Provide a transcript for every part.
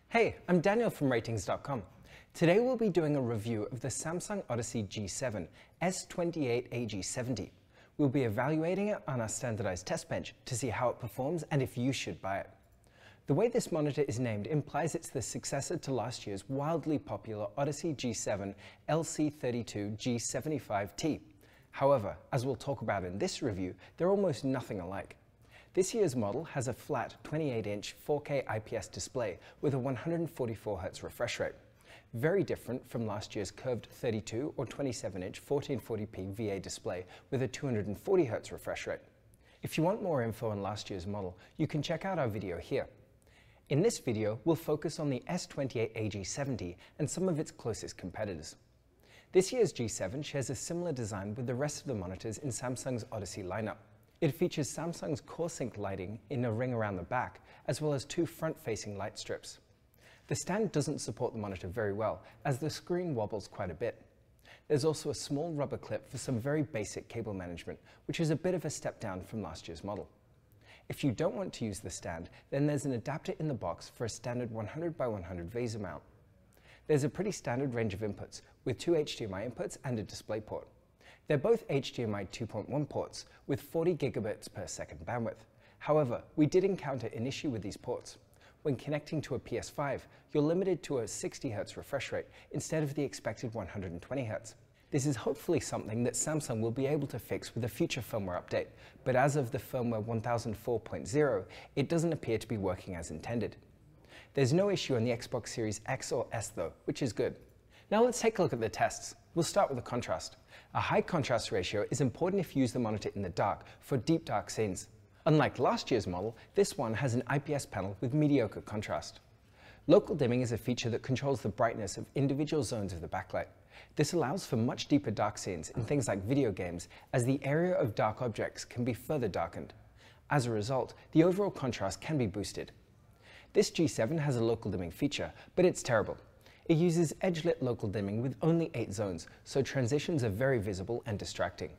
Hey, I'm Daniel from RTINGS.com. Today we'll be doing a review of the Samsung Odyssey G7 S28AG70. We'll be evaluating it on our standardized test bench to see how it performs and if you should buy it. The way this monitor is named implies it's the successor to last year's wildly popular Odyssey G7 LC32G75T. However, as we'll talk about in this review, they're almost nothing alike. This year's model has a flat 28-inch 4K IPS display with a 144Hz refresh rate. Very different from last year's curved 32 or 27-inch 1440p VA display with a 240Hz refresh rate. If you want more info on last year's model, you can check out our video here. In this video, we'll focus on the S28AG70 and some of its closest competitors. This year's G7 shares a similar design with the rest of the monitors in Samsung's Odyssey lineup. It features Samsung's CoreSync lighting in a ring around the back, as well as two front-facing light strips. The stand doesn't support the monitor very well, as the screen wobbles quite a bit. There's also a small rubber clip for some very basic cable management, which is a bit of a step down from last year's model. If you don't want to use the stand, then there's an adapter in the box for a standard 100x100 VESA mount. There's a pretty standard range of inputs, with two HDMI inputs and a DisplayPort. They're both HDMI 2.1 ports with 40 gigabits per second bandwidth. However, we did encounter an issue with these ports. When connecting to a PS5, you're limited to a 60Hz refresh rate instead of the expected 120Hz. This is hopefully something that Samsung will be able to fix with a future firmware update, but as of the firmware 1004.0, it doesn't appear to be working as intended. There's no issue on the Xbox Series X or S though, which is good. Now let's take a look at the tests. We'll start with the contrast. A high contrast ratio is important if you use the monitor in the dark for deep dark scenes. Unlike last year's model, this one has an IPS panel with mediocre contrast. Local dimming is a feature that controls the brightness of individual zones of the backlight. This allows for much deeper dark scenes in things like video games, as the area of dark objects can be further darkened. As a result, the overall contrast can be boosted. This G7 has a local dimming feature, but it's terrible. It uses edge-lit local dimming with only 8 zones, so transitions are very visible and distracting.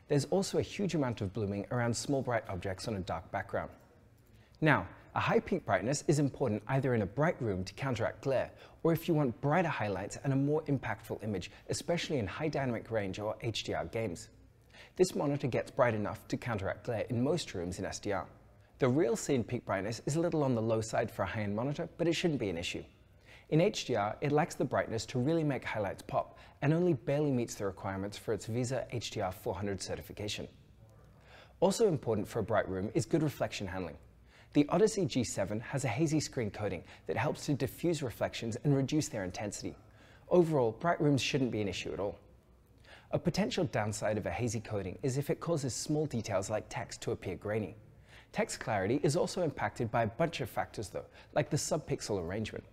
There's also a huge amount of blooming around small bright objects on a dark background. Now, a high peak brightness is important either in a bright room to counteract glare, or if you want brighter highlights and a more impactful image, especially in high dynamic range or HDR games. This monitor gets bright enough to counteract glare in most rooms in SDR. The real scene peak brightness is a little on the low side for a high-end monitor, but it shouldn't be an issue. In HDR, it lacks the brightness to really make highlights pop, and only barely meets the requirements for its VESA HDR 400 certification. Also important for a bright room is good reflection handling. The Odyssey G7 has a hazy screen coating that helps to diffuse reflections and reduce their intensity. Overall, bright rooms shouldn't be an issue at all. A potential downside of a hazy coating is if it causes small details like text to appear grainy. Text clarity is also impacted by a bunch of factors though, like the subpixel arrangement.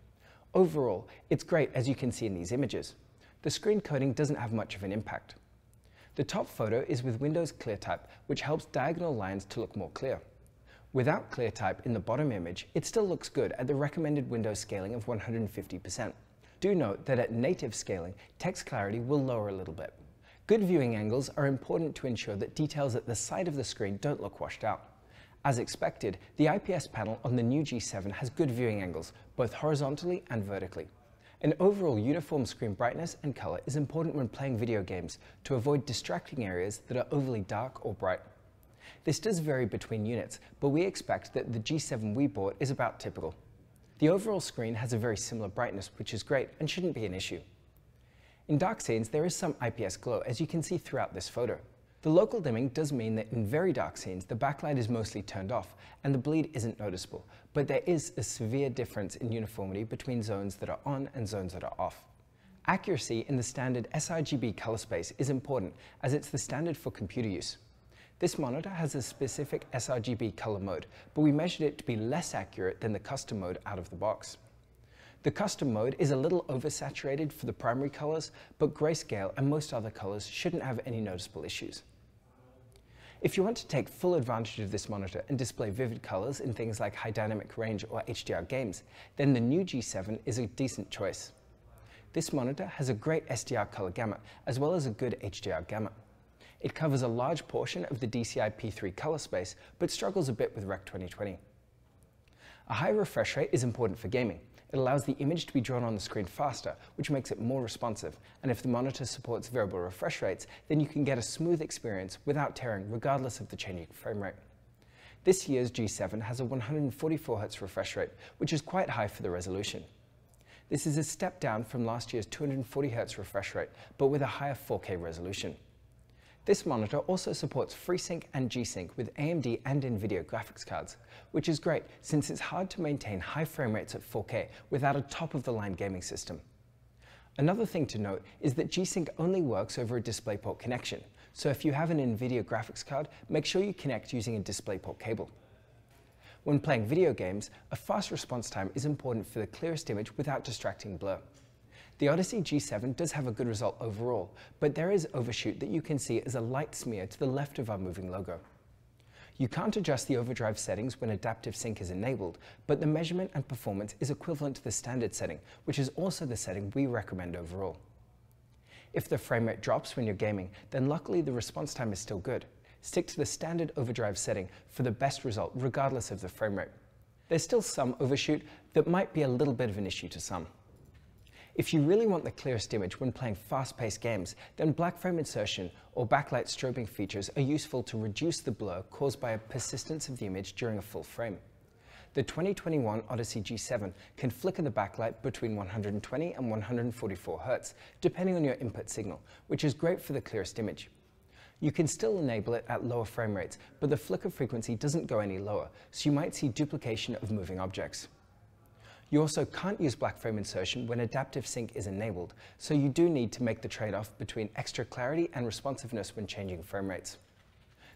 Overall, it's great as you can see in these images. The screen coating doesn't have much of an impact. The top photo is with Windows ClearType, which helps diagonal lines to look more clear. Without ClearType in the bottom image, it still looks good at the recommended Windows scaling of 150%. Do note that at native scaling, text clarity will lower a little bit. Good viewing angles are important to ensure that details at the side of the screen don't look washed out. As expected, the IPS panel on the new G7 has good viewing angles, both horizontally and vertically. An overall uniform screen brightness and color is important when playing video games to avoid distracting areas that are overly dark or bright. This does vary between units, but we expect that the G7 we bought is about typical. The overall screen has a very similar brightness, which is great and shouldn't be an issue. In dark scenes, there is some IPS glow, as you can see throughout this photo. The local dimming does mean that in very dark scenes, the backlight is mostly turned off and the bleed isn't noticeable, but there is a severe difference in uniformity between zones that are on and zones that are off. Accuracy in the standard sRGB color space is important, as it's the standard for computer use. This monitor has a specific sRGB color mode, but we measured it to be less accurate than the custom mode out of the box. The custom mode is a little oversaturated for the primary colors, but grayscale and most other colors shouldn't have any noticeable issues. If you want to take full advantage of this monitor and display vivid colors in things like high dynamic range or HDR games, then the new G7 is a decent choice. This monitor has a great SDR color gamut as well as a good HDR gamut. It covers a large portion of the DCI P3 color space, but struggles a bit with Rec 2020. A high refresh rate is important for gaming. It allows the image to be drawn on the screen faster, which makes it more responsive, and if the monitor supports variable refresh rates, then you can get a smooth experience without tearing regardless of the changing frame rate. This year's G7 has a 144Hz refresh rate, which is quite high for the resolution. This is a step down from last year's 240Hz refresh rate, but with a higher 4K resolution. This monitor also supports FreeSync and G-Sync with AMD and NVIDIA graphics cards, which is great since it's hard to maintain high frame rates at 4K without a top-of-the-line gaming system. Another thing to note is that G-Sync only works over a DisplayPort connection, so if you have an NVIDIA graphics card, make sure you connect using a DisplayPort cable. When playing video games, a fast response time is important for the clearest image without distracting blur. The Odyssey G7 does have a good result overall, but there is overshoot that you can see as a light smear to the left of our moving logo. You can't adjust the overdrive settings when adaptive sync is enabled, but the measurement and performance is equivalent to the standard setting, which is also the setting we recommend overall. If the frame rate drops when you're gaming, then luckily the response time is still good. Stick to the standard overdrive setting for the best result regardless of the frame rate. There's still some overshoot that might be a little bit of an issue to some. If you really want the clearest image when playing fast-paced games, then black frame insertion or backlight strobing features are useful to reduce the blur caused by a persistence of the image during a full frame. The 2021 Odyssey G7 can flicker the backlight between 120 and 144 Hz, depending on your input signal, which is great for the clearest image. You can still enable it at lower frame rates, but the flicker frequency doesn't go any lower, so you might see duplication of moving objects. You also can't use black frame insertion when adaptive sync is enabled, so you do need to make the trade-off between extra clarity and responsiveness when changing frame rates.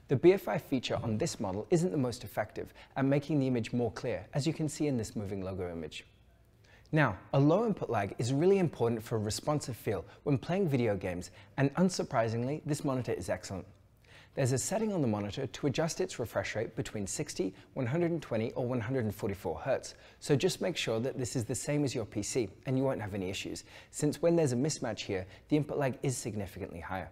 The BFI feature on this model isn't the most effective at making the image more clear, as you can see in this moving logo image. Now, a low input lag is really important for a responsive feel when playing video games, and unsurprisingly, this monitor is excellent. There's a setting on the monitor to adjust its refresh rate between 60, 120 or 144 Hz, so just make sure that this is the same as your PC and you won't have any issues, since when there's a mismatch here, the input lag is significantly higher.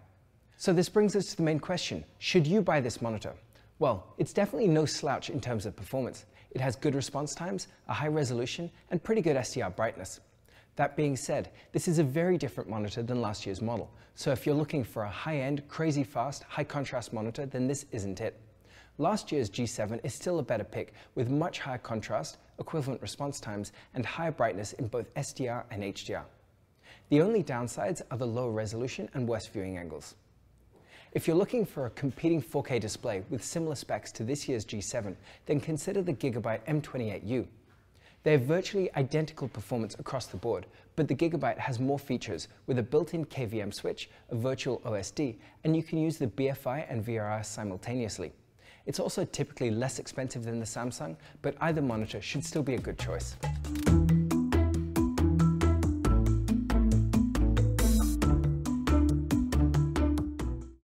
So this brings us to the main question: should you buy this monitor? Well, it's definitely no slouch in terms of performance. It has good response times, a high resolution, and pretty good SDR brightness. That being said, this is a very different monitor than last year's model, so if you're looking for a high-end, crazy fast, high-contrast monitor, then this isn't it. Last year's G7 is still a better pick, with much higher contrast, equivalent response times, and higher brightness in both SDR and HDR. The only downsides are the lower resolution and worse viewing angles. If you're looking for a competing 4K display with similar specs to this year's G7, then consider the Gigabyte M28U. They have virtually identical performance across the board, but the Gigabyte has more features with a built-in KVM switch, a virtual OSD, and you can use the BFI and VRR simultaneously. It's also typically less expensive than the Samsung, but either monitor should still be a good choice.